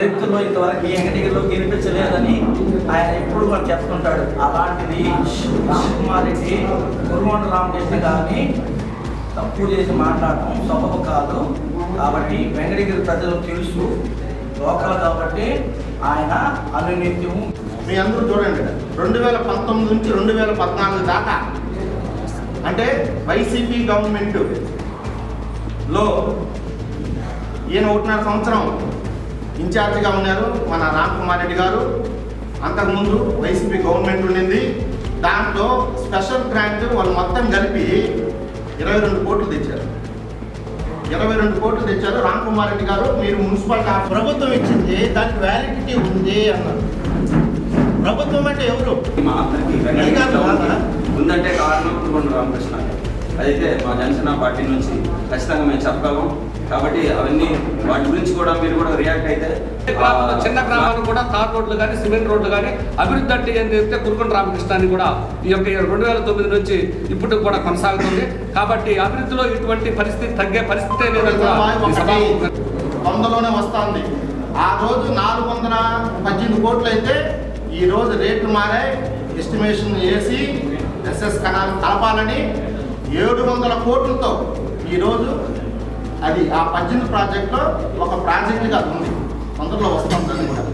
చరిత్రలో ఇంతవరకు ఈ వెంకటగిరిలో కనిపించలేదని ఆయన ఎప్పుడు కూడా చెప్తుంటాడు. అలాంటిది కుమార్ రెడ్డి కురుగొండ రామకృష్ణ గారిని తప్పు చేసి మాట్లాడటం సబబు కాదు. కాబట్టి వెంకటగిరి ప్రజలకు తెలుసు, లోకల్ కాబట్టి ఆయన అనునిత్యం. మీ అందరూ చూడండి, 2019 నుంచి 2014 దాకా అంటే వైసీపీ గవర్నమెంట్లో ఈయన 1.5 సంవత్సరం ఇన్ఛార్జిగా ఉన్నారు మన రామ్ కుమార్ రెడ్డి గారు. అంతకుముందు వైసీపీ గవర్నమెంట్ ఉండింది. దాంట్లో స్పెషల్ గ్రాంట్ వాళ్ళు మొత్తం కలిపి 22 కోట్లు తెచ్చారు. 22 కోట్లు తెచ్చారు. రామ్ కుమార్ రెడ్డి గారు మీరు మున్సిపాలిటీ ప్రభుత్వం ఇచ్చింది, దానికి వ్యాలిడిటీ ఉంది అన్నారు. ప్రభుత్వం అంటే ఎవరు? మా అందరికీ ఉందంటే కారణం కురుగొండ రామకృష్ణ. అదైతే మా జనసేన పార్టీ నుంచి ఖచ్చితంగా మేము చెప్పగలం. కాబట్టి అవన్నీ వాటి గురించి కూడా మీరు కూడా రియాక్ట్ అయితే చిన్న గ్రామాలు కూడా తార్ రోడ్లు కానీ సిమెంట్ రోడ్లు కానీ అభివృద్ధి అంటే ఏం చెప్తే కురుగొండ రామకృష్ణాన్ని కూడా ఈ యొక్క 2009 నుంచి ఇప్పుడు కూడా కొనసాగుతుంది. కాబట్టి అభివృద్ధిలో ఇటువంటి పరిస్థితి తగ్గే పరిస్థితి వందలోనే వస్తుంది. ఆ రోజు 418 కోట్లు అయితే ఈ రోజు రేట్లు మారాయి. ఎస్టిమేషన్ వేసి ఎస్ఎస్ కణాలు కలపాలని 700 కోట్లతో ఈరోజు అది ఆ 18 ప్రాజెక్టులో ఒక ప్రాజెక్టుగా ఉంది. తొందరలో వస్తుంది కూడా.